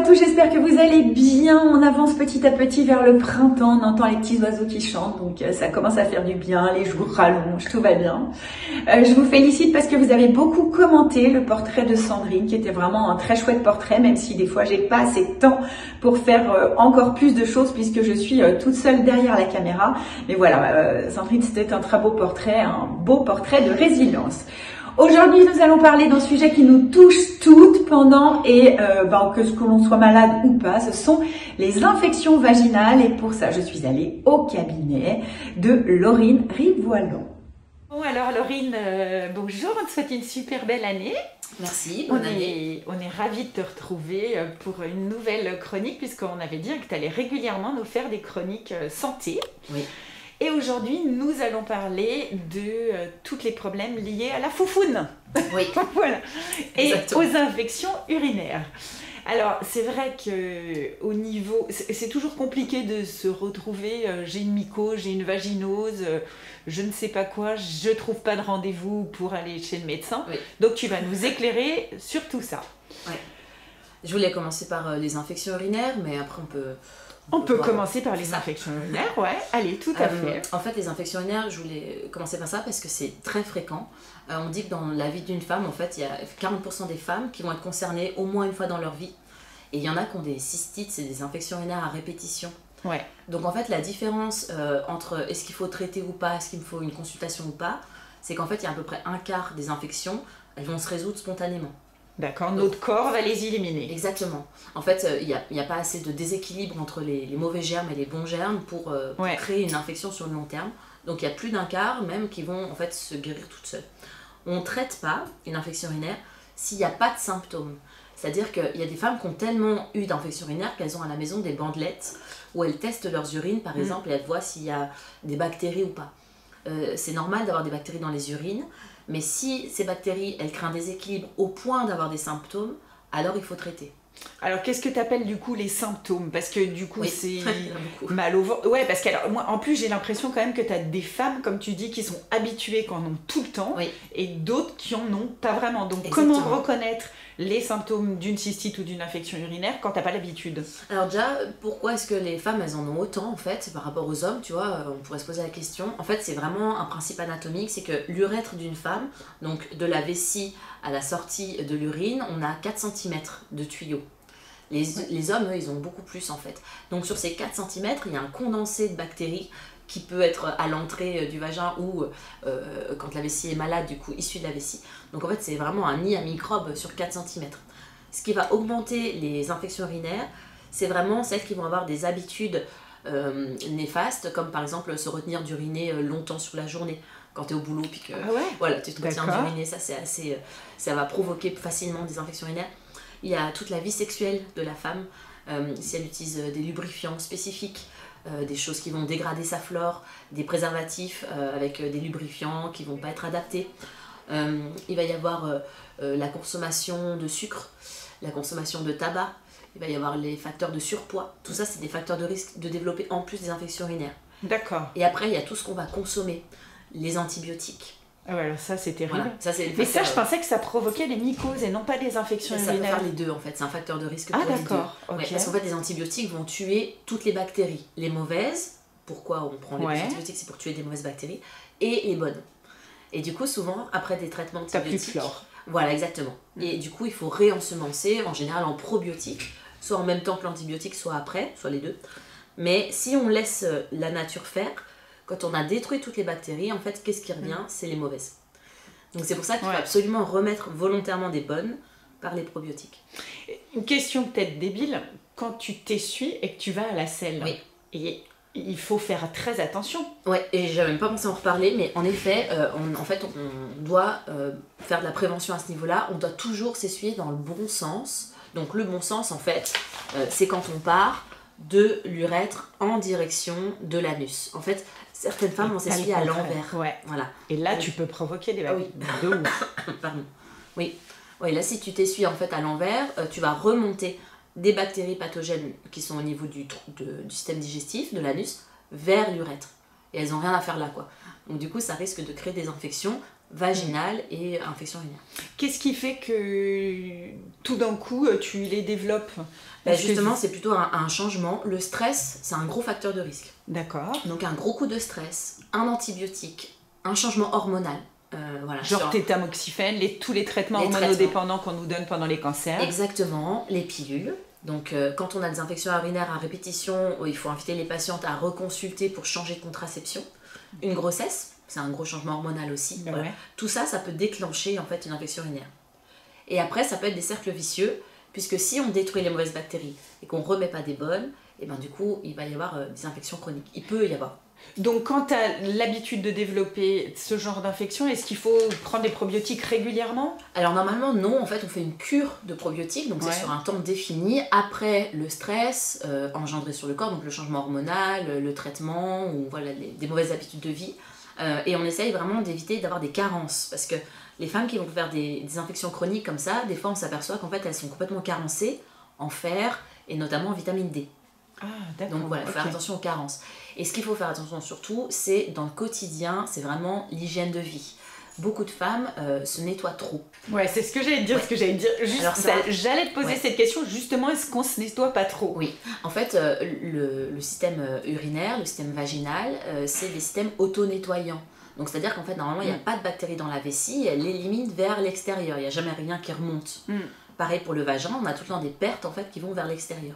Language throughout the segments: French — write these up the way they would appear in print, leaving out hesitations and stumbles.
à tous, j'espère que vous allez bien. On avance petit à petit vers le printemps, on entend les petits oiseaux qui chantent, donc ça commence à faire du bien, les jours rallongent, tout va bien. Je vous félicite parce que vous avez beaucoup commenté le portrait de Sandrine, qui était vraiment un très chouette portrait, même si des fois j'ai pas assez de temps pour faire encore plus de choses puisque je suis toute seule derrière la caméra. Mais voilà, Sandrine, c'était un très beau portrait de résilience. Aujourd'hui, nous allons parler d'un sujet qui nous touche toutes pendant que l'on soit malade ou pas. Ce sont les infections vaginales et pour ça, je suis allée au cabinet de Laurine Rivoilon. Bon alors Laurine, bonjour, on te souhaite une super belle année. Merci, bonne année. On est ravis de te retrouver pour une nouvelle chronique puisqu'on avait dit que tu allais régulièrement nous faire des chroniques santé. Oui. Et aujourd'hui, nous allons parler de tous les problèmes liés à la foufoune. Oui. Voilà. Et Exactement. aux infections urinaires. Alors, c'est vrai que au niveau, c'est toujours compliqué de se retrouver. J'ai une mycose, j'ai une vaginose, je ne sais pas quoi, je trouve pas de rendez-vous pour aller chez le médecin. Oui. Donc, tu vas nous éclairer sur tout ça. Ouais. Je voulais commencer par les infections urinaires, mais après On peut voir. commencer par les infections urinaires, ouais. Allez, tout à fait. En fait, les infections urinaires, je voulais commencer par ça parce que c'est très fréquent. On dit que dans la vie d'une femme, en fait, il y a 40% des femmes qui vont être concernées au moins une fois dans leur vie. Et il y en a qui ont des cystites, c'est des infections urinaires à répétition. Ouais. Donc en fait, la différence entre est-ce qu'il faut traiter ou pas, est-ce qu'il me faut une consultation ou pas, c'est qu'en fait, il y a à peu près un quart des infections, elles vont se résoudre spontanément. D'accord, notre corps va les éliminer. Exactement. En fait, il n'y a pas assez de déséquilibre entre les mauvais germes et les bons germes pour créer une infection sur le long terme. Donc il y a plus d'un quart même qui vont en fait se guérir toutes seules. On ne traite pas une infection urinaire s'il n'y a pas de symptômes. C'est-à-dire qu'il y a des femmes qui ont tellement eu d'infections urinaires qu'elles ont à la maison des bandelettes où elles testent leurs urines par exemple et elles voient s'il y a des bactéries ou pas. C'est normal d'avoir des bactéries dans les urines, mais si ces bactéries elles créent un déséquilibre au point d'avoir des symptômes, alors il faut traiter. Alors, qu'est-ce que tu appelles du coup les symptômes? Parce que du coup, Oui, c'est il y en a beaucoup. mal au ventre. Ouais, parce que alors, moi, en plus, j'ai l'impression quand même que tu as des femmes, comme tu dis, qui sont habituées, qui en ont tout le temps, Oui. et d'autres qui en ont pas vraiment. Donc, Exactement. comment reconnaître les symptômes d'une cystite ou d'une infection urinaire quand t'as pas l'habitude? Alors déjà, pourquoi est-ce que les femmes elles en ont autant en fait par rapport aux hommes, tu vois, on pourrait se poser la question. En fait, c'est vraiment un principe anatomique, c'est que l'urètre d'une femme, donc de la vessie à la sortie de l'urine, on a 4 cm de tuyaux. Les hommes, eux, ils ont beaucoup plus en fait. Donc sur ces 4 cm, il y a un condensé de bactéries qui peut être à l'entrée du vagin ou quand la vessie est malade, du coup, issue de la vessie. Donc en fait, c'est vraiment un nid à microbes sur 4 cm. Ce qui va augmenter les infections urinaires, c'est vraiment celles qui vont avoir des habitudes néfastes, comme par exemple se retenir d'uriner longtemps sur la journée. Quand tu es au boulot, puis que voilà, tu te retiens d'uriner, ça c'est assez, ça va provoquer facilement des infections urinaires. Il y a toute la vie sexuelle de la femme, si elle utilise des lubrifiants spécifiques, des choses qui vont dégrader sa flore, des préservatifs avec des lubrifiants qui ne vont pas être adaptés. Il va y avoir la consommation de sucre, la consommation de tabac, il va y avoir les facteurs de surpoids. Tout ça, c'est des facteurs de risque de développer en plus des infections urinaires. D'accord. Et après, il y a tout ce qu'on va consommer, les antibiotiques. Ah ouais, alors ça, c'est terrible. Voilà, ça, c'est mais ça, je pensais que ça provoquait les mycoses et non pas des infections ça peut urinaires. faire les deux en fait, c'est un facteur de risque pour les deux. D'accord. Okay. Ouais, parce qu'en fait, les antibiotiques vont tuer toutes les bactéries. Les mauvaises, pourquoi on prend les antibiotiques, c'est pour tuer des mauvaises bactéries, et les bonnes. Et du coup, souvent, après des traitements antibiotiques... T'as plus de flore. Voilà, exactement. Et du coup, il faut réensemencer, en général en probiotiques, soit en même temps que l'antibiotique, soit après, soit les deux. Mais si on laisse la nature faire, quand on a détruit toutes les bactéries, en fait, qu'est-ce qui revient? C'est les mauvaises. Donc c'est pour ça qu'il faut absolument remettre volontairement des bonnes par les probiotiques. Une question peut-être débile, quand tu t'essuies et que tu vas à la selle, oui. Et il faut faire très attention. Ouais, et j'avais même pas pensé en reparler, mais en effet, on doit faire de la prévention à ce niveau-là, on doit toujours s'essuyer dans le bon sens. Donc le bon sens, en fait, c'est quand on part de l'urètre en direction de l'anus. En fait, certaines femmes vont s'essuyer à l'envers. Ouais. Voilà. Et là, tu peux provoquer des bactéries. De ouf. Pardon. Oui. Oui, là, si tu t'essuies en fait à l'envers, tu vas remonter des bactéries pathogènes qui sont au niveau du système digestif, de l'anus, vers l'urètre. Et elles n'ont rien à faire là, quoi. Donc du coup, ça risque de créer des infections vaginale et infection urinaire. Qu'est-ce qui fait que tout d'un coup tu les développes? Justement, c'est plutôt un changement. Le stress, c'est un gros facteur de risque. D'accord. Donc un gros coup de stress, un antibiotique, un changement hormonal. Voilà, genre tétamoxifène, tous les traitements hormonodépendants qu'on nous donne pendant les cancers. Exactement, les pilules. Donc quand on a des infections urinaires à répétition, il faut inviter les patientes à reconsulter pour changer de contraception. Une grossesse, c'est un gros changement hormonal aussi. Ben voilà. ouais. Tout ça, ça peut déclencher en fait une infection urinaire. Et après, ça peut être des cercles vicieux, puisque si on détruit les mauvaises bactéries et qu'on ne remet pas des bonnes, et ben du coup, il va y avoir des infections chroniques. Il peut y avoir. Donc quand tu as l'habitude de développer ce genre d'infection, est-ce qu'il faut prendre des probiotiques régulièrement? Alors normalement non, en fait on fait une cure de probiotiques, donc c'est sur un temps défini, après le stress engendré sur le corps, donc le changement hormonal, le traitement, ou voilà, des mauvaises habitudes de vie, et on essaye vraiment d'éviter d'avoir des carences, parce que les femmes qui vont faire des infections chroniques comme ça, des fois on s'aperçoit qu'en fait elles sont complètement carencées en fer, et notamment en vitamine D. Ah, d'accord. Donc voilà, faire attention aux carences. Et ce qu'il faut faire attention surtout, c'est dans le quotidien, c'est vraiment l'hygiène de vie. Beaucoup de femmes se nettoient trop. Ouais, c'est ce que j'allais te dire, j'allais te poser cette question, justement, est-ce qu'on se nettoie pas trop? Oui, en fait, le système urinaire, le système vaginal, c'est des systèmes auto-nettoyants. Donc c'est-à-dire qu'en fait, normalement, il n'y a pas de bactéries dans la vessie, elle l'élimine vers l'extérieur, il n'y a jamais rien qui remonte. Pareil pour le vagin, on a tout le temps des pertes en fait qui vont vers l'extérieur.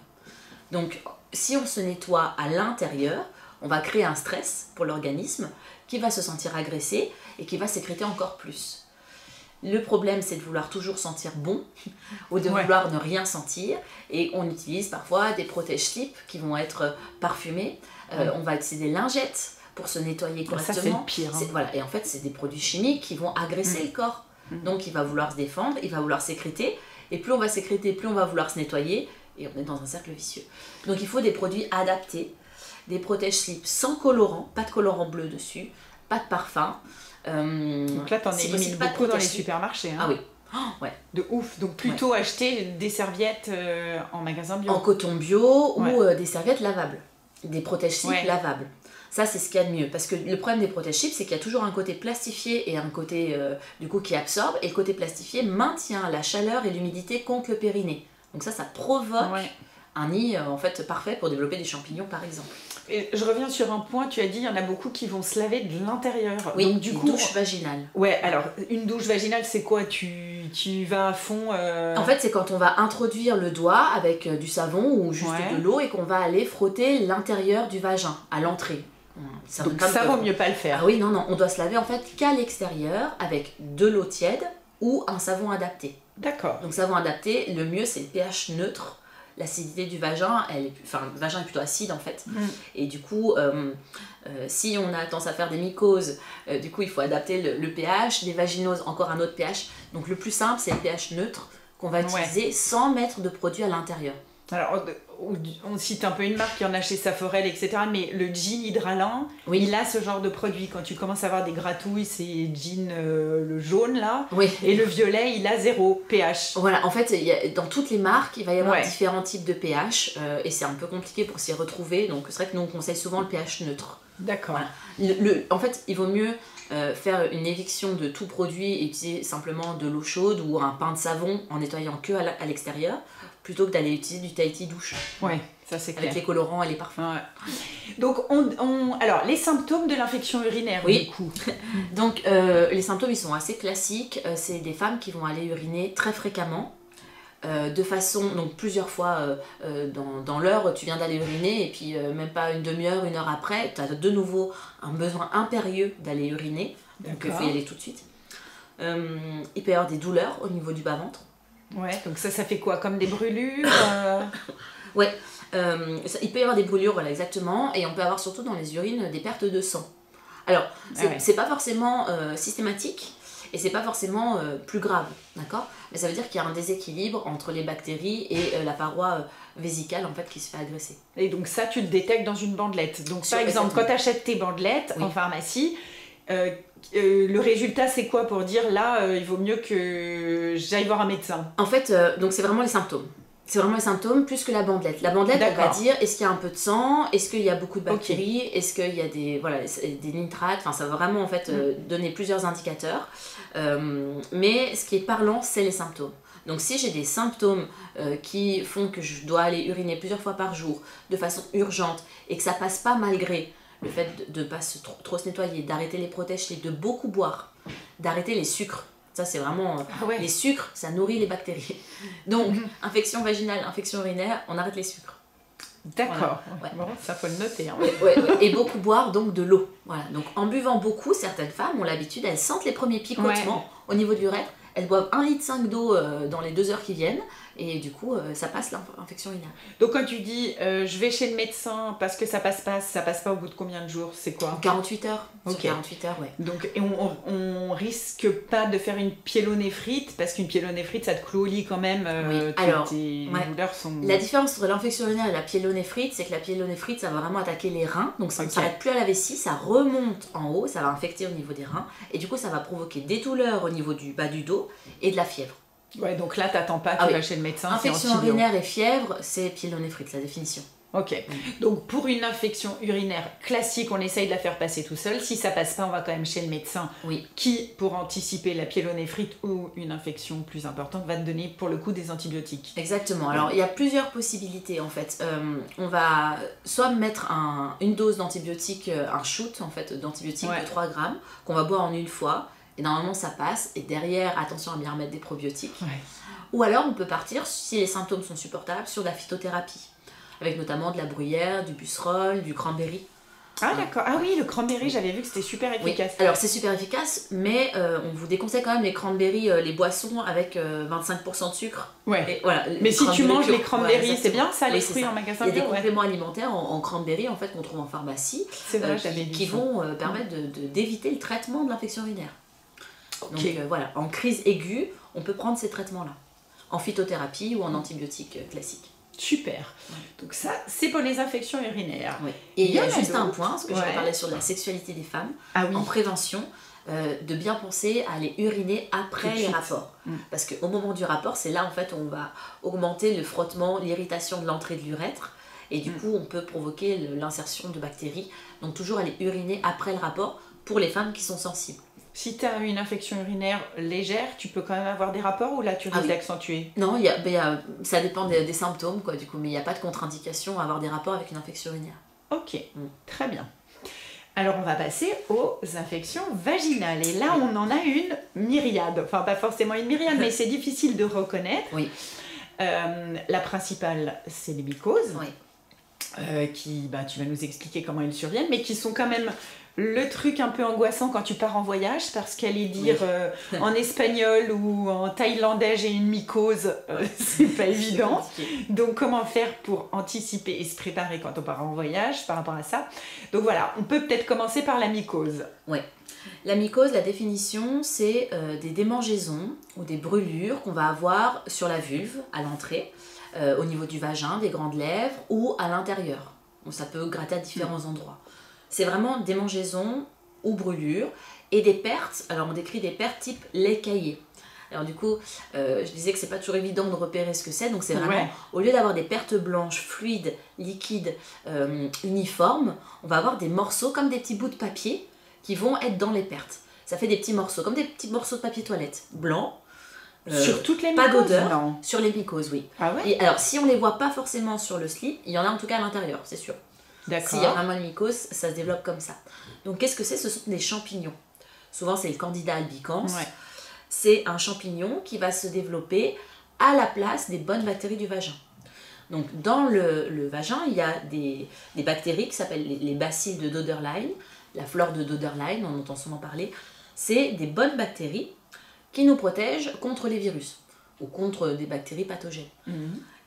Donc, si on se nettoie à l'intérieur, on va créer un stress pour l'organisme qui va se sentir agressé et qui va sécréter encore plus. Le problème, c'est de vouloir toujours sentir bon ou de vouloir ne rien sentir. Et on utilise parfois des protège-slips qui vont être parfumés. On va utiliser des lingettes pour se nettoyer correctement. Ça, c'est le pire. Voilà. Et en fait, c'est des produits chimiques qui vont agresser le corps. Donc, il va vouloir se défendre, il va vouloir sécréter. Et plus on va sécréter, plus on va vouloir se nettoyer. Et on est dans un cercle vicieux. Donc il faut des produits adaptés, des protège-slips sans colorant, pas de colorant bleu dessus, pas de parfum. Donc là, t'en élimines beaucoup dans les supermarchés. Hein. Ah oui. Oh, ouais. De ouf. Donc plutôt acheter des serviettes en magasin bio. En coton bio ou des serviettes lavables, des protège-slips lavables. Ça, c'est ce qu'il y a de mieux. Parce que le problème des protège-slips, c'est qu'il y a toujours un côté plastifié et un côté du coup qui absorbe. Et le côté plastifié maintient la chaleur et l'humidité contre le périnée. Donc ça provoque un nid en fait parfait pour développer des champignons par exemple. Et je reviens sur un point, tu as dit il y en a beaucoup qui vont se laver de l'intérieur. Oui, donc, du coup, douche vaginale. Ouais, alors une douche vaginale c'est quoi? Tu vas à fond En fait c'est quand on va introduire le doigt avec du savon ou juste de l'eau et qu'on va aller frotter l'intérieur du vagin à l'entrée. Donc ça vaut mieux pas le faire. Ah oui, non, on doit se laver en fait qu'à l'extérieur avec de l'eau tiède ou un savon adapté. D'accord. Donc savon adapté, le mieux c'est le pH neutre. L'acidité du vagin, le vagin est plutôt acide en fait. Et du coup, si on a tendance à faire des mycoses, du coup il faut adapter le pH, des vaginoses, encore un autre pH. Donc le plus simple c'est le pH neutre qu'on va utiliser sans mettre de produit à l'intérieur. Alors, on cite un peu une marque, il y en a chez Saforel, etc. Mais le jean hydralant, il a ce genre de produit. Quand tu commences à avoir des gratouilles, c'est jean le jaune là. Et le violet, il a 0 pH. Voilà, en fait, dans toutes les marques, il va y avoir différents types de pH. Et c'est un peu compliqué pour s'y retrouver. Donc, c'est vrai que nous, on conseille souvent le pH neutre. D'accord. Voilà. En fait, il vaut mieux faire une éviction de tout produit et utiliser simplement de l'eau chaude ou un pain de savon en nettoyant que à l'extérieur, plutôt que d'aller utiliser du Tahiti douche. Ouais, ça c'est clair. Avec les colorants et les parfums. Ouais. Donc, alors, les symptômes de l'infection urinaire, du coup. Donc, les symptômes, ils sont assez classiques. C'est des femmes qui vont aller uriner très fréquemment. De façon, donc plusieurs fois dans l'heure, tu viens d'aller uriner et puis même pas une demi-heure, une heure après, tu as de nouveau un besoin impérieux d'aller uriner. Donc il faut y aller tout de suite. Il peut y avoir des douleurs au niveau du bas-ventre. Ouais, donc ça fait quoi? Comme des brûlures Ouais, il peut y avoir des brûlures, voilà, exactement. Et on peut avoir surtout dans les urines des pertes de sang. Alors, c'est pas forcément systématique. Et c'est pas forcément plus grave, d'accord? Mais ça veut dire qu'il y a un déséquilibre entre les bactéries et la paroi vésicale en fait qui se fait agresser. Et donc ça, tu le détectes dans une bandelette. Donc par exemple, quand tu achètes tes bandelettes en pharmacie, le résultat c'est quoi pour dire là, il vaut mieux que j'aille voir un médecin? En fait, donc c'est vraiment les symptômes. C'est vraiment les symptômes plus que la bandelette. La bandelette, elle va dire est-ce qu'il y a un peu de sang, est-ce qu'il y a beaucoup de bactéries, est-ce qu'il y a des nitrates, enfin ça va vraiment en fait donner plusieurs indicateurs. Mais ce qui est parlant, c'est les symptômes. Donc si j'ai des symptômes qui font que je dois aller uriner plusieurs fois par jour de façon urgente et que ça passe pas malgré le fait de ne pas trop se nettoyer, d'arrêter les protège-clés, de beaucoup boire, d'arrêter les sucres. Ça, c'est vraiment... Les sucres, ça nourrit les bactéries. Donc, infection vaginale, infection urinaire, on arrête les sucres. D'accord. Voilà. Bon, ça, faut le noter. Hein. Et beaucoup boire, donc de l'eau. Voilà. Donc, en buvant beaucoup, certaines femmes ont l'habitude, elles sentent les premiers picotements au niveau de l'urètre. Elles boivent 1,5 litre d'eau dans les 2 heures qui viennent. Et du coup, ça passe l'infection urinaire. Donc, quand tu dis je vais chez le médecin parce que ça passe pas au bout de combien de jours? C'est quoi? 48 heures. Sur 48 heures, Donc, et on risque pas de faire une pyélonéphrite parce qu'une pyélonéphrite, ça te cloue au lit quand même. Alors, tes douleurs sont... La différence entre l'infection urinaire et la pyélonéphrite, c'est que la pyélonéphrite, ça va vraiment attaquer les reins. Donc, ça ne s'arrête plus à la vessie, ça remonte en haut, ça va infecter au niveau des reins. Et du coup, ça va provoquer des douleurs au niveau du bas du dos et de la fièvre. Ouais, donc là, t'attends pas, tu vas chez le médecin. Infection urinaire et fièvre, c'est pyélonéphrite, la définition. Ok. Donc pour une infection urinaire classique, on essaye de la faire passer tout seul. Si ça passe pas, on va quand même chez le médecin qui, pour anticiper la pyélonéphrite ou une infection plus importante, va te donner pour le coup des antibiotiques. Exactement. Alors il y a plusieurs possibilités en fait. On va soit mettre une dose d'antibiotiques, un shoot en fait d'antibiotiques de 3 grammes qu'on va boire en une fois. Et normalement ça passe, et derrière, attention à bien remettre des probiotiques. Ou alors on peut partir, si les symptômes sont supportables, sur de la phytothérapie, avec notamment de la bruyère, du busserole, du cranberry. Ah d'accord, ah oui, le cranberry, j'avais vu que c'était super efficace. Oui. Alors c'est super efficace, mais on vous déconseille quand même les cranberries, les boissons avec 25% de sucre. Et voilà, mais si tu manges les cranberries, c'est bien ça, les fruits en magasin. Il y a des compléments alimentaires en cranberry en fait qu'on trouve en pharmacie, qui vont permettre d'éviter le traitement de l'infection urinaire. Donc voilà, en crise aiguë, on peut prendre ces traitements-là, en phytothérapie ou en antibiotiques classiques. Super. Donc ça, c'est pour les infections urinaires. Et il y a juste un point, parce que je vais parler sur la sexualité des femmes, en prévention, de bien penser à aller uriner après les rapports. Parce qu'au moment du rapport, c'est là en fait où on va augmenter le frottement, l'irritation de l'entrée de l'urètre, et du coup on peut provoquer l'insertion de bactéries. Donc toujours aller uriner après le rapport pour les femmes qui sont sensibles. Si tu as une infection urinaire légère, tu peux quand même avoir des rapports ou là tu risques d'accentuer? Non, ça dépend des symptômes, quoi, du coup, mais il n'y a pas de contre-indication à avoir des rapports avec une infection urinaire. Ok, très bien. Alors on va passer aux infections vaginales. Et là on en a une myriade. Enfin pas forcément une myriade, mais c'est difficile de reconnaître. La principale, c'est les mycoses. Qui, tu vas nous expliquer comment elles surviennent, mais qui sont quand même le truc un peu angoissant quand tu pars en voyage, parce qu'aller dire en espagnol ou en thaïlandais j'ai une mycose, c'est pas évident. Donc comment faire pour anticiper et se préparer quand on part en voyage par rapport à ça? Donc voilà, on peut peut-être commencer par la mycose. La mycose, la définition, c'est des démangeaisons ou des brûlures qu'on va avoir sur la vulve à l'entrée, au niveau du vagin, des grandes lèvres ou à l'intérieur. Donc ça peut gratter à différents endroits. C'est vraiment démangeaisons ou brûlures et des pertes. Alors on décrit des pertes type lait caillé. Alors du coup, je disais que c'est pas toujours évident de repérer ce que c'est. Donc c'est vraiment, au lieu d'avoir des pertes blanches, fluides, liquides, uniformes, on va avoir des morceaux comme des petits bouts de papier qui vont être dans les pertes. Ça fait des petits morceaux, comme des petits morceaux de papier toilette, blancs. Sur toutes les mycoses? Pas d'odeur. Sur les mycoses, oui. Et alors, si on les voit pas forcément sur le slip, il y en a en tout cas à l'intérieur, c'est sûr. S'il y a vraiment une mycose, ça se développe comme ça. Donc, qu'est-ce que c'est? Ce sont des champignons. Souvent, c'est le Candida albicans. C'est un champignon qui va se développer à la place des bonnes bactéries du vagin. Donc, dans le vagin, il y a des bactéries qui s'appellent les bacilles de Doederlein, la flore de Doederlein, on entend souvent parler. C'est des bonnes bactéries qui nous protègent contre les virus ou contre des bactéries pathogènes.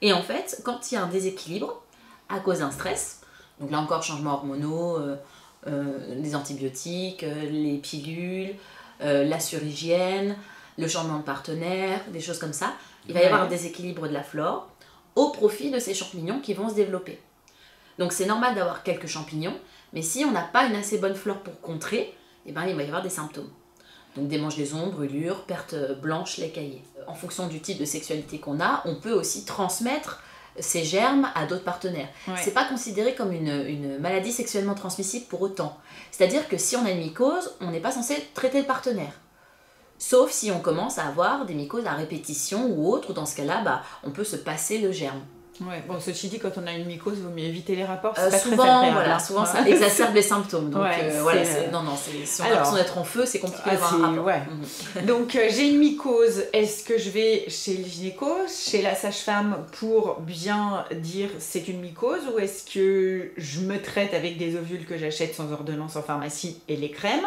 Et en fait, quand il y a un déséquilibre à cause d'un stress, donc là encore changements hormonaux, les antibiotiques, les pilules, la surhygiène, le changement de partenaire, des choses comme ça, il va y avoir un déséquilibre de la flore au profit de ces champignons qui vont se développer. Donc c'est normal d'avoir quelques champignons, mais si on n'a pas une assez bonne flore pour contrer, il va y avoir des symptômes. Donc démangeaisons, brûlures, pertes blanches, lait caillé. En fonction du type de sexualité qu'on a, on peut aussi transmettre ces germes à d'autres partenaires. C'est pas considéré comme une maladie sexuellement transmissible pour autant. C'est-à-dire que si on a une mycose, on n'est pas censé traiter le partenaire. Sauf si on commence à avoir des mycoses à répétition ou autre, dans ce cas-là, on peut se passer le germe. Ouais, bon, ceci dit, quand on a une mycose, il vaut mieux éviter les rapports. Souvent, ça exacerbe les symptômes. Donc, si on a l'impression d'être en feu, c'est compliqué d'avoir un rapport. Donc, j'ai une mycose. Est-ce que je vais chez le gynéco, chez la sage-femme pour bien dire c'est une mycose, ou est-ce que je me traite avec des ovules que j'achète sans ordonnance en pharmacie et les crèmes?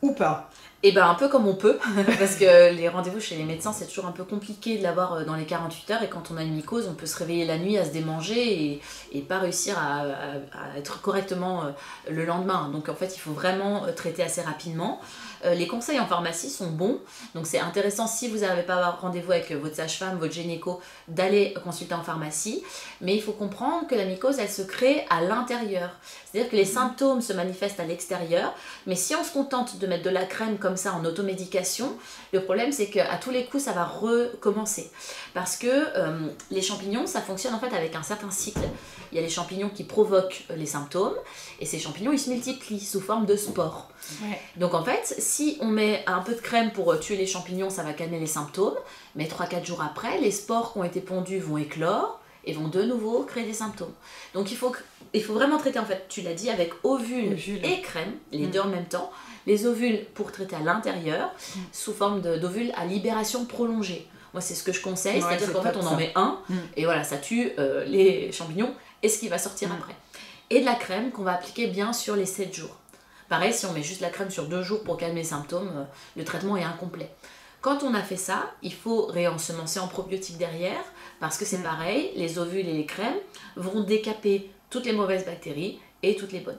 Ou pas? Et ben un peu comme on peut, parce que les rendez-vous chez les médecins, c'est toujours un peu compliqué de l'avoir dans les 48 heures, et quand on a une mycose, on peut se réveiller la nuit à se démanger et pas réussir à être correctement le lendemain. Donc en fait, il faut vraiment traiter assez rapidement. Les conseils en pharmacie sont bons, donc c'est intéressant si vous n'avez pas rendez-vous avec votre sage-femme, votre gynéco, d'aller consulter en pharmacie, mais il faut comprendre que la mycose, elle se crée à l'intérieur. C'est-à-dire que les symptômes se manifestent à l'extérieur, mais si on se contente de mettre de la crème comme ça en automédication, le problème c'est qu'à tous les coups ça va recommencer. Parce que les champignons, ça fonctionne en fait avec un certain cycle. Il y a les champignons qui provoquent les symptômes, et ces champignons ils se multiplient sous forme de spores. Donc en fait, si on met un peu de crème pour tuer les champignons, ça va calmer les symptômes, mais 3-4 jours après, les spores qui ont été pondues vont éclore et vont de nouveau créer des symptômes. Donc il faut vraiment traiter, en fait, tu l'as dit, avec ovules et crème, les deux en même temps. Les ovules pour traiter à l'intérieur, sous forme d'ovules à libération prolongée. Moi, c'est ce que je conseille, c'est-à-dire qu'en fait, on en met un, et voilà, ça tue les champignons et ce qui va sortir après. Et de la crème qu'on va appliquer bien sur les 7 jours. Pareil, si on met juste la crème sur 2 jours pour calmer les symptômes, le traitement est incomplet. Quand on a fait ça, il faut réensemencer en probiotiques derrière, parce que c'est pareil, les ovules et les crèmes vont décaper toutes les mauvaises bactéries et toutes les bonnes.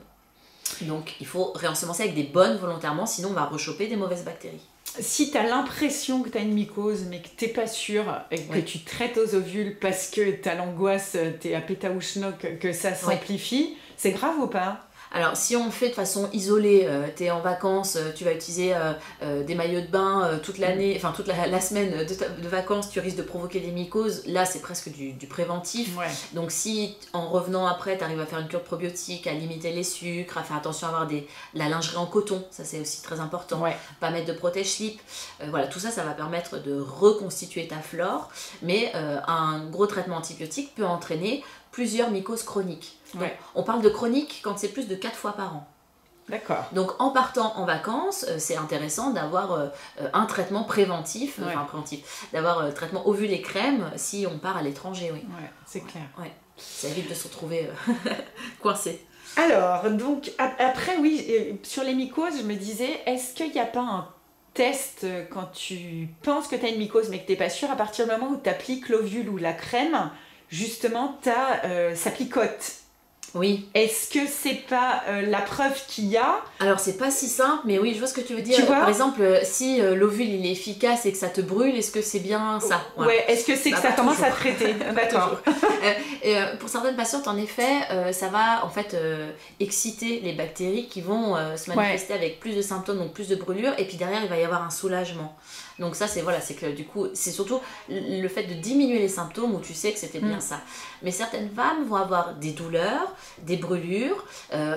Donc il faut réensemencer avec des bonnes volontairement, sinon on va rechoper des mauvaises bactéries. Si tu as l'impression que tu as une mycose, mais que tu n'es pas sûr, et que tu traites aux ovules parce que tu as l'angoisse, tu es à pétaouchnok, que ça s'amplifie, c'est grave ou pas? Alors, si on le fait de façon isolée, tu es en vacances, tu vas utiliser des maillots de bain toute l'année, enfin toute la semaine de vacances, tu risques de provoquer des mycoses. Là, c'est presque du préventif. Donc, si en revenant après, tu arrives à faire une cure probiotique, à limiter les sucres, à faire attention à avoir de la lingerie en coton, ça c'est aussi très important. Pas mettre de protège-slip. Voilà, tout ça, ça va permettre de reconstituer ta flore. Mais un gros traitement antibiotique peut entraîner plusieurs mycoses chroniques. Donc, on parle de chronique quand c'est plus de 4 fois par an. D'accord. Donc en partant en vacances, c'est intéressant d'avoir un traitement préventif, d'avoir un traitement ovules et crème si on part à l'étranger. C'est clair. Ça évite de se retrouver coincé. Alors, donc après, sur les mycoses, je me disais, est-ce qu'il n'y a pas un test quand tu penses que tu as une mycose mais que tu n'es pas sûr, à partir du moment où tu appliques l'ovule ou la crème, justement, ça picote. Oui. Est-ce que c'est pas la preuve qu'il y a? Alors c'est pas si simple, mais oui, je vois ce que tu veux dire. Par exemple, si l'ovule il est efficace et que ça te brûle, est-ce que c'est bien ça? Est-ce que c'est que ça commence à traiter? D'accord. Pour certaines patientes, en effet, ça va en fait exciter les bactéries qui vont se manifester avec plus de symptômes, donc plus de brûlures, et puis derrière il va y avoir un soulagement. Donc ça, c'est que du coup, c'est surtout le fait de diminuer les symptômes où tu sais que c'était bien ça. Mais certaines femmes vont avoir des douleurs, des brûlures,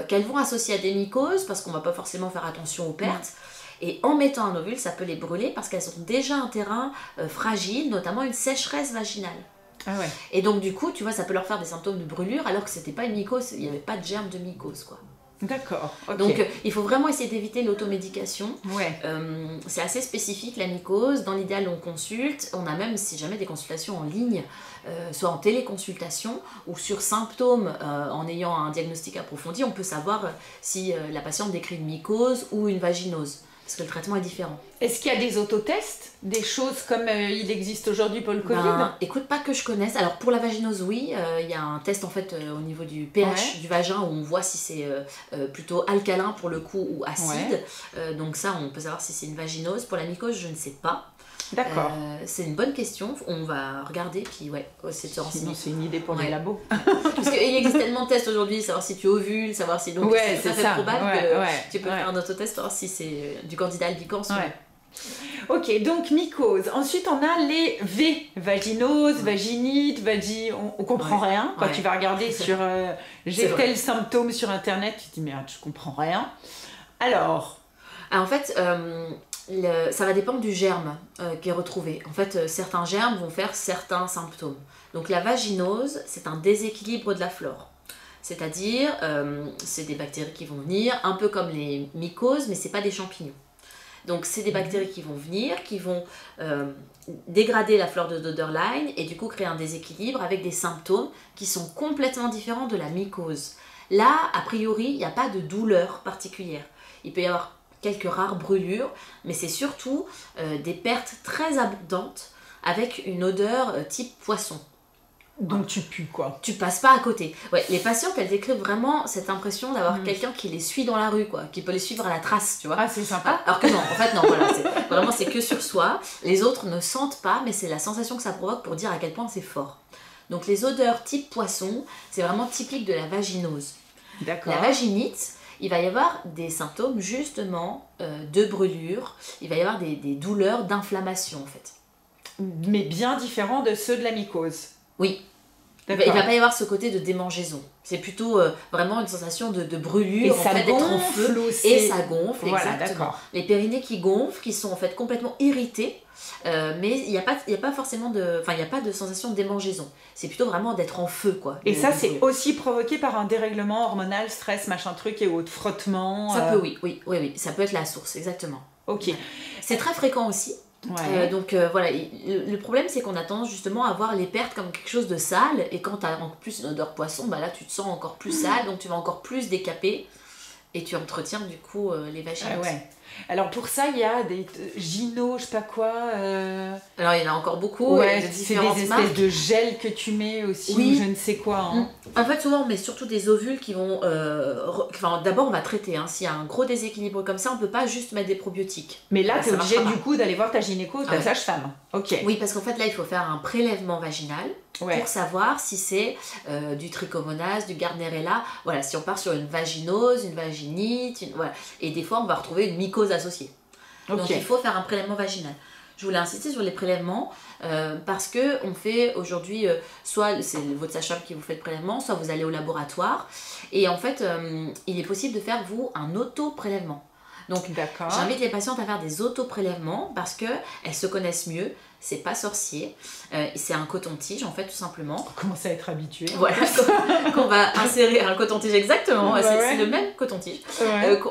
qu'elles vont associer à des mycoses parce qu'on va pas forcément faire attention aux pertes. Et en mettant un ovule, ça peut les brûler parce qu'elles ont déjà un terrain fragile, notamment une sécheresse vaginale. Et donc du coup, tu vois, ça peut leur faire des symptômes de brûlure alors que c'était pas une mycose, il n'y avait pas de germe de mycose, quoi. D'accord. Donc il faut vraiment essayer d'éviter l'automédication. C'est assez spécifique la mycose. Dans l'idéal, on consulte. On a même, si jamais, des consultations en ligne, soit en téléconsultation ou sur symptômes, en ayant un diagnostic approfondi, on peut savoir si la patiente décrit une mycose ou une vaginose. Parce que le traitement est différent. Est-ce qu'il y a des autotests? Des choses comme il existe aujourd'hui pour le Covid? Écoute, pas que je connaisse. Alors pour la vaginose, oui, il y a un test en fait au niveau du pH du vagin où on voit si c'est plutôt alcalin pour le coup ou acide. Donc ça, on peut savoir si c'est une vaginose. Pour la mycose, je ne sais pas. D'accord. C'est une bonne question. On va regarder, puis c'est de se renseigner. Sinon, c'est une idée pour les labos. Parce qu'il existe tellement de tests aujourd'hui, savoir si tu ovules, savoir si... Donc c'est très probable que tu peux faire un autotest, savoir si c'est du candidat albicans. Ok, donc mycose. Ensuite, on a les V. Vaginose, vaginite, on comprend rien. Quand tu vas regarder sur j'ai tel symptôme sur Internet, tu te dis merde, je comprends rien. Alors en fait, ça va dépendre du germe qui est retrouvé. En fait, certains germes vont faire certains symptômes. Donc la vaginose, c'est un déséquilibre de la flore. C'est-à-dire, c'est des bactéries qui vont venir, un peu comme les mycoses, mais c'est pas des champignons. Donc c'est des bactéries qui vont venir, qui vont dégrader la flore de Döderlein et du coup créer un déséquilibre avec des symptômes qui sont complètement différents de la mycose. Là, a priori, il n'y a pas de douleur particulière. Il peut y avoir quelques rares brûlures, mais c'est surtout des pertes très abondantes avec une odeur type poisson. Donc tu pues quoi. Tu passes pas à côté. Ouais, les patientes, elles décrivent vraiment cette impression d'avoir quelqu'un qui les suit dans la rue, quoi, qui peut les suivre à la trace, tu vois. Ah, c'est sympa. Alors que non, en fait non, voilà, vraiment c'est que sur soi. Les autres ne sentent pas, mais c'est la sensation que ça provoque pour dire à quel point c'est fort. Donc les odeurs type poisson, c'est vraiment typique de la vaginose. D'accord. La vaginite, il va y avoir des symptômes justement de brûlure, il va y avoir des douleurs d'inflammation en fait. Mais bien différents de ceux de la mycose. Oui. Il ne va pas y avoir ce côté de démangeaison. C'est plutôt vraiment une sensation de brûlure, et ça d'être en feu. Et ça gonfle, voilà, exactement. D'accord. Les périnées qui gonflent, qui sont en fait complètement irritées, mais il n'y a pas forcément il n'y a pas de sensation de démangeaison. C'est plutôt vraiment d'être en feu, quoi. Et ça, c'est aussi provoqué par un dérèglement hormonal, stress, machin truc et autres, frottement. Ça peut, oui, ça peut être la source, exactement. Ok. C'est très fréquent aussi. Ouais. Donc voilà, le problème c'est qu'on a tendance justement à voir les pertes comme quelque chose de sale, et quand tu as en plus une odeur poisson, bah là tu te sens encore plus sale, donc tu vas encore plus décaper et tu entretiens du coup les vagines. Alors pour ça il y a des gynos, je sais pas quoi. Alors il y en a encore beaucoup, de différentes c'est des marques. espèces de gel que tu mets aussi, ou je ne sais quoi. En fait souvent on met surtout des ovules qui vont... d'abord on va traiter, s'il y a un gros déséquilibre comme ça, on peut pas juste mettre des probiotiques. Mais là tu es obligé du coup d'aller voir ta gynéco, ta sage-femme. Ok. Oui, parce qu'en fait là il faut faire un prélèvement vaginal. Pour savoir si c'est du trichomonas, du Gardnerella, voilà, si on part sur une vaginose, une vaginite, voilà. Et des fois on va retrouver une mycose associée. Donc il faut faire un prélèvement vaginal. Je voulais insister sur les prélèvements parce que on fait aujourd'hui, soit c'est votre sage-femme qui vous fait le prélèvement, soit vous allez au laboratoire, et en fait il est possible de faire vous un auto-prélèvement. Donc j'invite les patientes à faire des auto-prélèvements parce qu'elles se connaissent mieux. C'est pas sorcier, c'est un coton-tige en fait tout simplement. On commence à être habitué. Voilà, qu'on va insérer un coton-tige exactement, c'est le même coton-tige,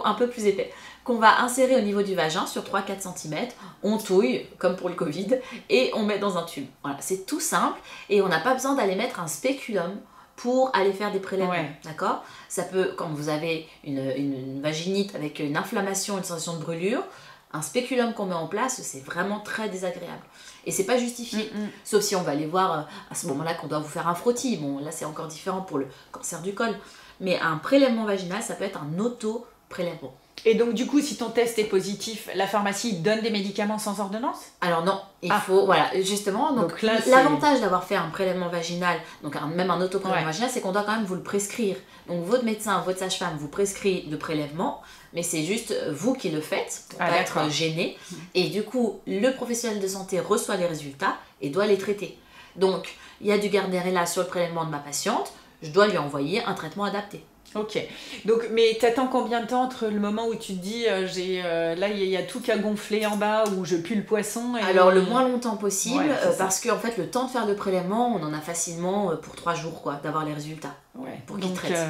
un peu plus épais, qu'on va insérer au niveau du vagin sur 3-4 cm, on touille comme pour le Covid et on met dans un tube. Voilà, c'est tout simple et on n'a pas besoin d'aller mettre un spéculum pour aller faire des prélèvements, d'accord ? Ça peut, quand vous avez une vaginite avec une inflammation, une sensation de brûlure, un spéculum qu'on met en place, c'est vraiment très désagréable. Et c'est pas justifié, sauf si on va aller voir à ce moment-là qu'on doit vous faire un frottis. Bon, là c'est encore différent pour le cancer du col. Mais un prélèvement vaginal, ça peut être un auto-prélèvement. Et donc du coup, si ton test est positif, la pharmacie donne des médicaments sans ordonnance ? Alors non, il faut, voilà, justement, donc l'avantage d'avoir fait un prélèvement vaginal, donc même un auto-prélèvement vaginal, c'est qu'on doit quand même vous le prescrire. Donc votre médecin, votre sage-femme vous prescrit le prélèvement, mais c'est juste vous qui le faites pour pas être gêné. Et du coup, le professionnel de santé reçoit les résultats et doit les traiter. Donc, il y a du Gardnerella sur le prélèvement de ma patiente, je dois lui envoyer un traitement adapté. Ok, donc mais t'attends combien de temps entre le moment où tu te dis là il y a tout qui a gonflé en bas, où je pue le poisson Alors le moins longtemps possible, parce qu'en fait le temps de faire le prélèvement, on en a facilement pour 3 jours quoi, d'avoir les résultats pour qu'ils traitent.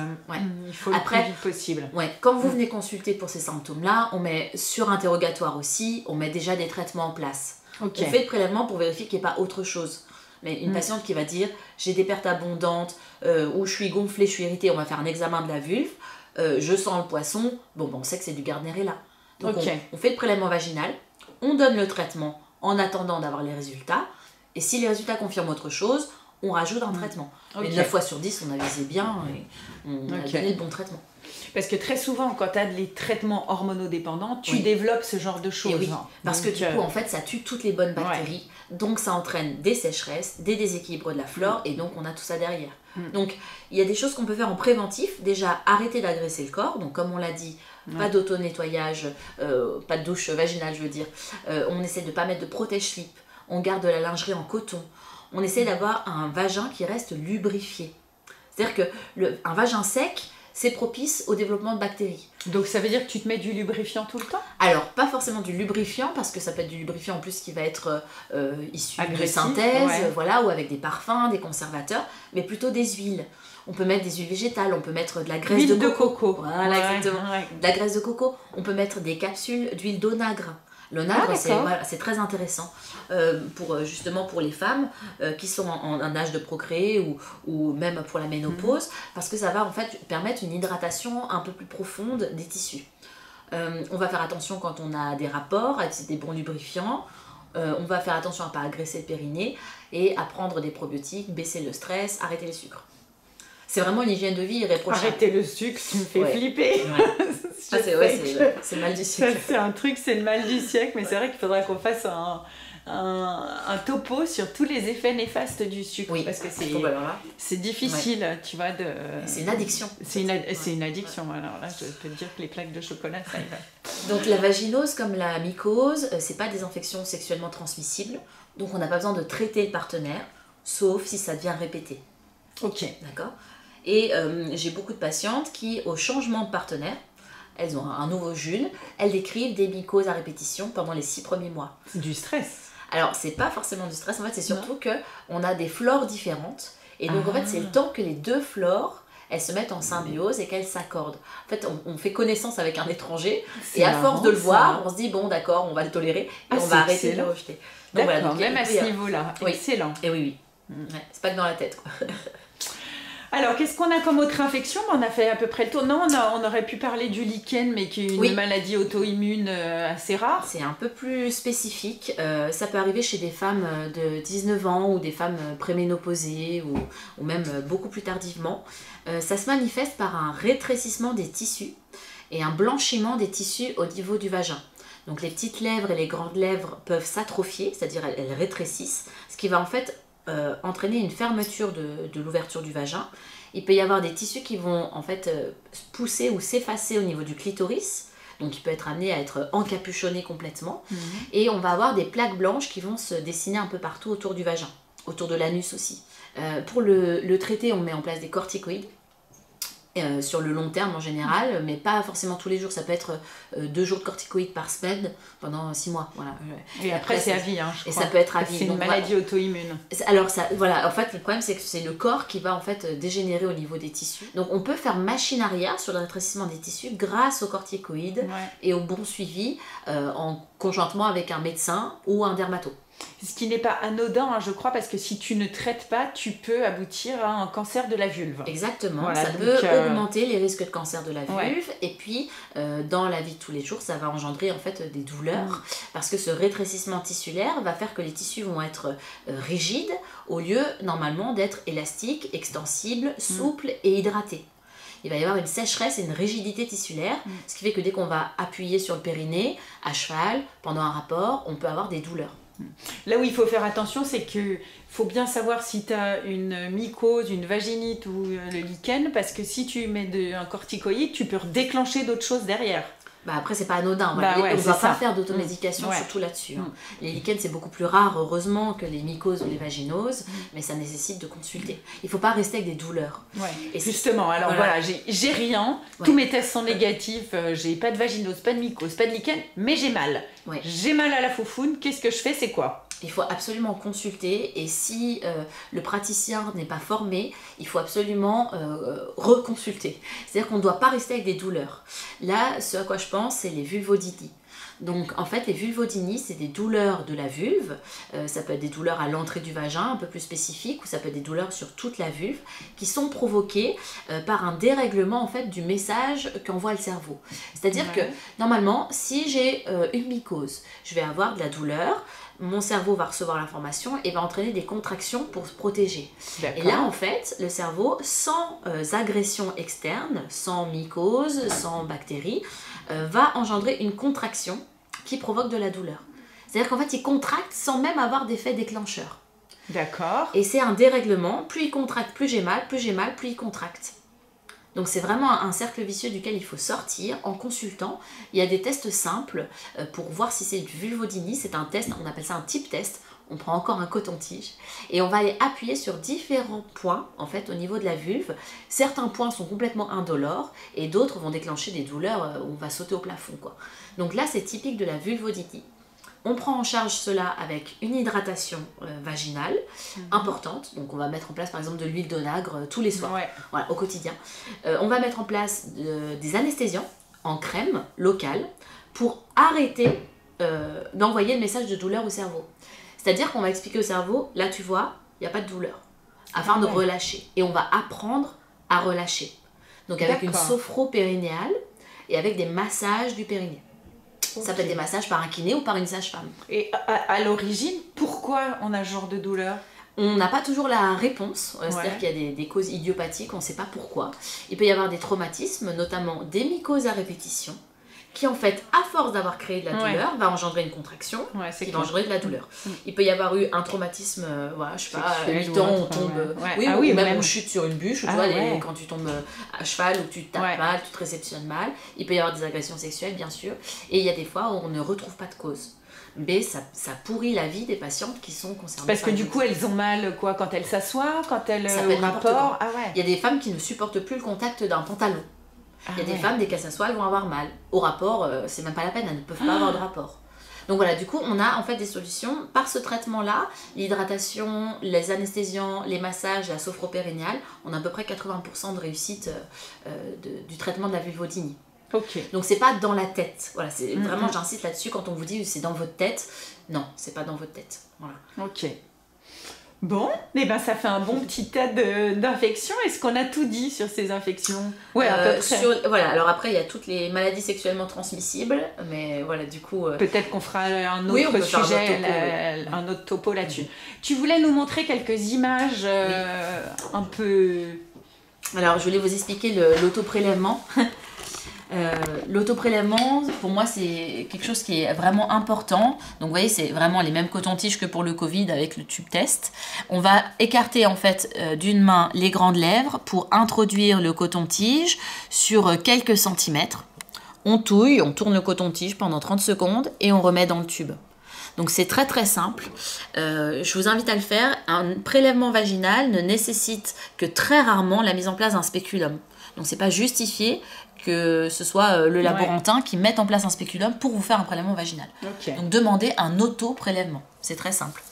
Il faut le plus vite possible. Quand vous venez consulter pour ces symptômes-là, on met sur interrogatoire aussi, on met déjà des traitements en place. On fait le prélèvement pour vérifier qu'il n'y ait pas autre chose. Mais une patiente qui va dire j'ai des pertes abondantes, ou je suis gonflée, je suis irritée, on va faire un examen de la vulve, je sens le poisson, on sait que c'est du Gardnerella. Donc on fait le prélèvement vaginal, on donne le traitement en attendant d'avoir les résultats, et si les résultats confirment autre chose, on rajoute un traitement. Mais 9 fois sur 10, on a visé bien et on a donné le bon traitement. Parce que très souvent, quand tu as les traitements hormonodépendants, tu développes ce genre de choses. Oui, parce que du coup, en fait, ça tue toutes les bonnes bactéries. Donc, ça entraîne des sécheresses, des déséquilibres de la flore, et donc, on a tout ça derrière. Donc, il y a des choses qu'on peut faire en préventif. Déjà, arrêter d'agresser le corps. Donc, comme on l'a dit, pas d'auto-nettoyage, pas de douche vaginale, je veux dire. On essaie de ne pas mettre de protège-slip. On garde de la lingerie en coton. On essaie d'avoir un vagin qui reste lubrifié. C'est-à-dire qu'un vagin sec, c'est propice au développement de bactéries. Donc ça veut dire que tu te mets du lubrifiant tout le temps? Alors, pas forcément du lubrifiant, parce que ça peut être du lubrifiant en plus qui va être issu de synthèse, voilà, ou avec des parfums, des conservateurs, mais plutôt des huiles. On peut mettre des huiles végétales, on peut mettre de la graisse de coco. Voilà, exactement. De la graisse de coco. On peut mettre des capsules d'huile d'onagre. L'onagre, c'est très intéressant justement pour les femmes qui sont en âge de procréer ou même pour la ménopause, parce que ça va en fait permettre une hydratation un peu plus profonde des tissus. On va faire attention quand on a des rapports, à utiliser des bons lubrifiants. On va faire attention à ne pas agresser le périnée et à prendre des probiotiques, baisser le stress, arrêter le sucre. C'est vraiment une hygiène de vie irréprochable. Arrêter le sucre, tu me fais flipper. C'est le mal du siècle. C'est un truc, c'est le mal du siècle, mais c'est vrai qu'il faudrait qu'on fasse un topo sur tous les effets néfastes du sucre. Oui, parce que c'est difficile, tu vois. C'est une addiction. C'est une addiction. Alors là, je peux te dire que les plaques de chocolat, ça y va. Donc la vaginose comme la mycose, c'est pas des infections sexuellement transmissibles. Donc on n'a pas besoin de traiter le partenaire, sauf si ça devient répété. Ok. D'accord. Et j'ai beaucoup de patientes qui, au changement de partenaire, elles ont un nouveau Jules, elles décrivent des mycoses à répétition pendant les 6 premiers mois. C'est du stress. Alors, c'est pas forcément du stress, en fait, c'est surtout qu'on a des flores différentes. Et donc, en fait, c'est le temps que les deux flores, elles se mettent en symbiose et qu'elles s'accordent. En fait, on fait connaissance avec un étranger, et à force de le voir, on se dit, bon, d'accord, on va le tolérer, et on va arrêter de le rejeter. Donc, voilà, donc, même à ce niveau-là, excellent. Et oui. Ouais, c'est pas que dans la tête, quoi. Alors, qu'est-ce qu'on a comme autre infection? On a fait à peu près le tour. Non, on aurait pu parler du lichen, mais qui est une maladie auto-immune assez rare. C'est un peu plus spécifique. Ça peut arriver chez des femmes de 19 ans ou des femmes préménopausées ou même beaucoup plus tardivement. Ça se manifeste par un rétrécissement des tissus et un blanchiment des tissus au niveau du vagin. Donc, les petites lèvres et les grandes lèvres peuvent s'atrophier, c'est-à-dire elles rétrécissent, ce qui va en fait entraîner une fermeture de l'ouverture du vagin. Il peut y avoir des tissus qui vont en fait pousser ou s'effacer au niveau du clitoris, donc il peut être amené à être encapuchonné complètement, et on va avoir des plaques blanches qui vont se dessiner un peu partout autour du vagin, autour de l'anus aussi. Pour le traiter, on met en place des corticoïdes, sur le long terme en général, mais pas forcément tous les jours. Ça peut être 2 jours de corticoïdes par semaine pendant 6 mois. Voilà. Et après c'est à vie, hein, je crois. Ça peut être à vie. C'est une maladie auto-immune. Alors voilà, en fait le problème c'est que c'est le corps qui va en fait dégénérer au niveau des tissus. Donc on peut faire machine arrière sur le rétrécissement des tissus grâce aux corticoïdes et au bon suivi conjointement avec un médecin ou un dermato. Ce qui n'est pas anodin, hein, je crois, parce que si tu ne traites pas, tu peux aboutir à un cancer de la vulve. Exactement, voilà, ça peut augmenter les risques de cancer de la vulve, et puis dans la vie de tous les jours, ça va engendrer en fait des douleurs, parce que ce rétrécissement tissulaire va faire que les tissus vont être rigides, au lieu normalement d'être élastiques, extensibles, souples et hydratés. Il va y avoir une sécheresse et une rigidité tissulaire, ce qui fait que dès qu'on va appuyer sur le périnée, à cheval, pendant un rapport, on peut avoir des douleurs. Là où il faut faire attention, c'est qu'il faut bien savoir si tu as une mycose, une vaginite ou le lichen, parce que si tu mets un corticoïde, tu peux déclencher d'autres choses derrière. Après, c'est pas anodin. On ne doit pas faire d'automédication, surtout là-dessus. Les lichens, c'est beaucoup plus rare, heureusement, que les mycoses ou les vaginoses, mais ça nécessite de consulter. Il ne faut pas rester avec des douleurs. Et justement, alors voilà, j'ai rien, tous mes tests sont négatifs, j'ai pas de vaginose, pas de mycose, pas de lichen, mais j'ai mal. J'ai mal à la foufoune, qu'est-ce que je fais, c'est quoi? Il faut absolument consulter, et si le praticien n'est pas formé, il faut absolument reconsulter. C'est-à-dire qu'on ne doit pas rester avec des douleurs. Là, ce à quoi je pense, c'est les vulvodynies. Donc en fait, les vulvodynies, c'est des douleurs de la vulve. Ça peut être des douleurs à l'entrée du vagin, un peu plus spécifiques, ou ça peut être des douleurs sur toute la vulve, qui sont provoquées par un dérèglement en fait du message qu'envoie le cerveau. C'est-à-dire que normalement, si j'ai une mycose, je vais avoir de la douleur. mon cerveau va recevoir l'information et va entraîner des contractions pour se protéger. Et là, en fait, le cerveau, sans agression externe, sans mycose, sans bactéries, va engendrer une contraction qui provoque de la douleur. C'est-à-dire qu'en fait, il contracte sans même avoir d'effet déclencheur. D'accord. Et c'est un dérèglement. Plus il contracte, plus j'ai mal, plus il contracte. Donc c'est vraiment un cercle vicieux duquel il faut sortir en consultant. Il y a des tests simples pour voir si c'est du vulvodynie. C'est un test, on appelle ça un type test. On prend encore un coton-tige et on va aller appuyer sur différents points en fait au niveau de la vulve. Certains points sont complètement indolores et d'autres vont déclencher des douleurs où on va sauter au plafond, quoi. Donc là c'est typique de la vulvodynie. On prend en charge cela avec une hydratation vaginale importante. Donc on va mettre en place par exemple de l'huile d'onagre tous les soirs, voilà, au quotidien. On va mettre en place des anesthésiants en crème locale pour arrêter d'envoyer le message de douleur au cerveau. C'est-à-dire qu'on va expliquer au cerveau, là tu vois, il n'y a pas de douleur, afin de relâcher. Et on va apprendre à relâcher. Donc avec une sophro-périnéale et avec des massages du périnée. Ça peut être des massages par un kiné ou par une sage-femme. Et à l'origine, pourquoi on a ce genre de douleur ? On n'a pas toujours la réponse, c'est-à-dire qu'il y a des causes idiopathiques, on ne sait pas pourquoi. Il peut y avoir des traumatismes, notamment des mycoses à répétition, qui en fait, à force d'avoir créé de la douleur, va engendrer une contraction qui va engendrer de la douleur. Il peut y avoir eu un traumatisme, je sais pas, à 8 ans, on tombe, ou même on chute sur une bûche, ou tu vois, quand tu tombes à cheval ou tu te tapes mal, tu te réceptionnes mal. Il peut y avoir des agressions sexuelles, bien sûr, et il y a des fois où on ne retrouve pas de cause. Mais ça pourrit la vie des patientes qui sont concernées. Parce que du coup, elles ont mal quoi quand elles s'assoient, quand elles au rapport. Il y a des femmes qui ne supportent plus le contact d'un pantalon. Il y a des femmes, dès qu'elles s'assoient, elles vont avoir mal. Au rapport, c'est même pas la peine, elles ne peuvent pas avoir de rapport. Donc voilà, du coup, on a en fait des solutions par ce traitement-là, l'hydratation, les anesthésiants, les massages, la sophro-périnéale, on a à peu près 80% de réussite du traitement de la vulvodynie. Donc c'est pas dans la tête. Voilà, c'est vraiment, j'insiste là-dessus, quand on vous dit c'est dans votre tête, non, c'est pas dans votre tête. Voilà. Ok. Bon, ça fait un bon petit tas d'infections. Est-ce qu'on a tout dit sur ces infections ? Ouais, à peu près. Voilà, alors après, il y a toutes les maladies sexuellement transmissibles, mais voilà, du coup... Peut-être qu'on fera un autre sujet, un autre topo là-dessus. Tu voulais nous montrer quelques images un peu... Alors, je voulais vous expliquer l'autoprélèvement. L'autoprélèvement, pour moi, c'est quelque chose qui est vraiment important. Donc, vous voyez, c'est vraiment les mêmes cotons-tiges que pour le Covid avec le tube test. On va écarter en fait d'une main les grandes lèvres pour introduire le coton-tige sur quelques centimètres. On touille, on tourne le coton-tige pendant 30 secondes et on remet dans le tube. Donc c'est très très simple. Je vous invite à le faire. Un prélèvement vaginal ne nécessite que très rarement la mise en place d'un spéculum. Donc c'est pas justifié que ce soit le laborantin qui mette en place un spéculum pour vous faire un prélèvement vaginal. Donc demandez un auto-prélèvement. C'est très simple.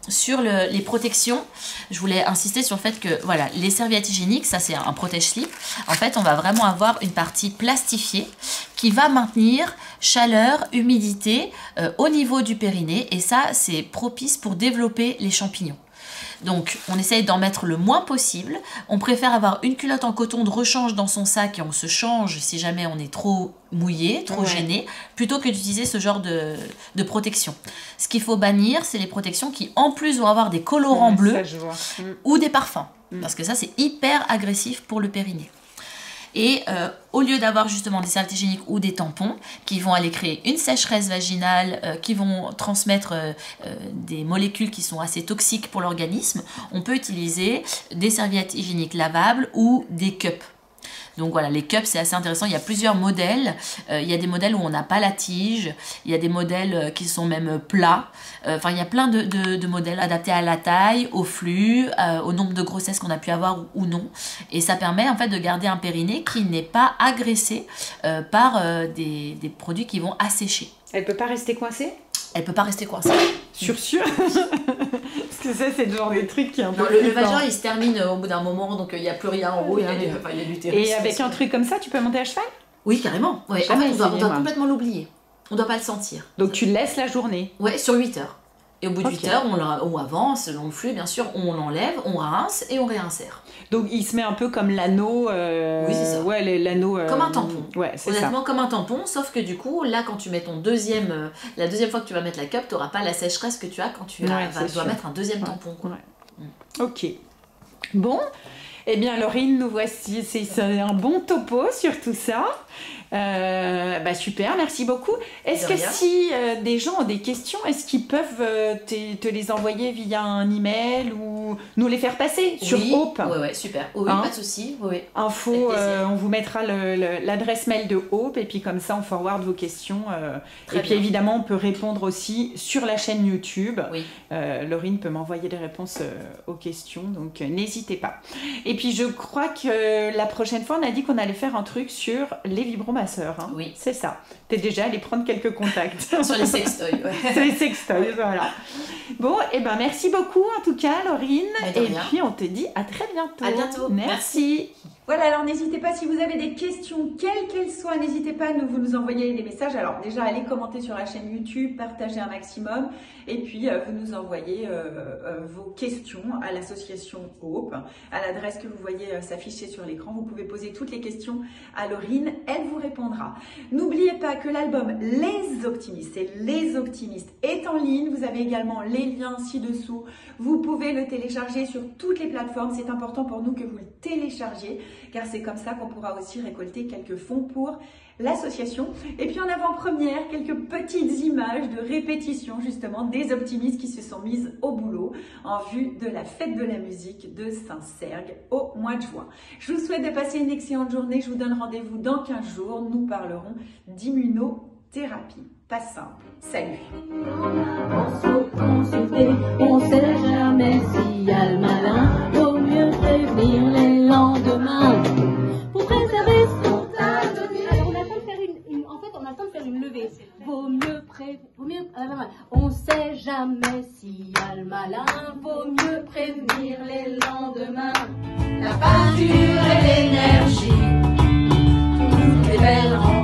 Sur les protections, je voulais insister sur le fait que voilà, les serviettes hygiéniques, ça c'est un protège-slip. En fait, on va vraiment avoir une partie plastifiée qui va maintenir chaleur, humidité au niveau du périnée, et ça c'est propice pour développer les champignons. Donc, on essaye d'en mettre le moins possible. On préfère avoir une culotte en coton de rechange dans son sac et on se change si jamais on est trop mouillé, trop gêné, plutôt que d'utiliser ce genre de protection. Ce qu'il faut bannir, c'est les protections qui, en plus, vont avoir des colorants bleus ou des parfums. Parce que ça, c'est hyper agressif pour le périnée. Et au lieu d'avoir justement des serviettes hygiéniques ou des tampons qui vont aller créer une sécheresse vaginale, qui vont transmettre des molécules qui sont assez toxiques pour l'organisme, on peut utiliser des serviettes hygiéniques lavables ou des cups. Donc voilà, les cups, c'est assez intéressant. Il y a plusieurs modèles. Il y a des modèles où on n'a pas la tige. Il y a des modèles qui sont même plats. Enfin, il y a plein de modèles adaptés à la taille, au flux, au nombre de grossesses qu'on a pu avoir ou non. Et ça permet en fait de garder un périnée qui n'est pas agressé par des produits qui vont assécher. Elle peut pas rester coincée ? Elle peut pas rester coincée. Sûr. Parce que ça, c'est le genre des trucs qui est un peu... Le vagin, il se termine au bout d'un moment, donc il n'y a plus rien en haut, il y a l'utérus. Et avec un truc comme ça, tu peux monter à cheval ? Oui, carrément. En fait, on doit complètement l'oublier. On ne doit pas le sentir. Donc tu laisses la journée ? Ouais, sur 8 heures. Et au bout de 8 heures, ou avant, selon le flux, bien sûr, on l'enlève, on rince et on réinsère. Donc il se met un peu comme l'anneau. Oui, c'est ça. Ouais, l'anneau. Comme un tampon. Ouais, c'est honnêtement, comme un tampon, sauf que du coup, là, quand tu mets la deuxième fois que tu vas mettre la cup, tu n'auras pas la sécheresse que tu as quand tu dois mettre un deuxième tampon. Quoi. Ouais. Ok. Bon. Eh bien, Laurine, nous voici. C'est un bon topo sur tout ça. Super, merci beaucoup. Est-ce que si des gens ont des questions, est-ce qu'ils peuvent te les envoyer via un email ou nous les faire passer sur Hope? Oui, super. Oui, pas de souci. Oui. Info, on vous mettra l'adresse mail de Hope et puis comme ça, on forward vos questions. Et puis évidemment, on peut répondre aussi sur la chaîne YouTube. Oui. Laurine peut m'envoyer des réponses aux questions, donc n'hésitez pas. Et puis, je crois que la prochaine fois, on a dit qu'on allait faire un truc sur les vibromasseurs. Oui. C'est ça. T'es déjà allé prendre quelques contacts. Sur les sextoys, Sur les sextoys, voilà. Bon, merci beaucoup en tout cas, Laurine. Et puis, on te dit à très bientôt. À bientôt. Merci. Voilà, alors n'hésitez pas, si vous avez des questions, quelles qu'elles soient, n'hésitez pas à vous nous envoyer des messages. Alors déjà, allez commenter sur la chaîne YouTube, partagez un maximum, et puis vous nous envoyez vos questions à l'association Hope, à l'adresse que vous voyez s'afficher sur l'écran. Vous pouvez poser toutes les questions à Laurine, elle vous répondra. N'oubliez pas que l'album Les Optimistes, c'est Les Optimistes, est en ligne. Vous avez également les liens ci-dessous. Vous pouvez le télécharger sur toutes les plateformes. C'est important pour nous que vous le téléchargiez, car c'est comme ça qu'on pourra aussi récolter quelques fonds pour l'association. Et puis en avant-première, quelques petites images de répétition justement des optimistes qui se sont mises au boulot en vue de la fête de la musique de Saint-Sergue au mois de juin. Je vous souhaite de passer une excellente journée. Je vous donne rendez-vous dans 15 jours. Nous parlerons d'immunothérapie. Pas simple. Salut. On sait jamais s'il y a le malin. Vaut mieux prévenir les lendemains pour préserver son avenir. Alors on attend de faire on attend de faire une levée. Vaut mieux on sait jamais s'il y a le malin. Vaut mieux prévenir les lendemains. La peinture et l'énergie, toutes les belles rencontres.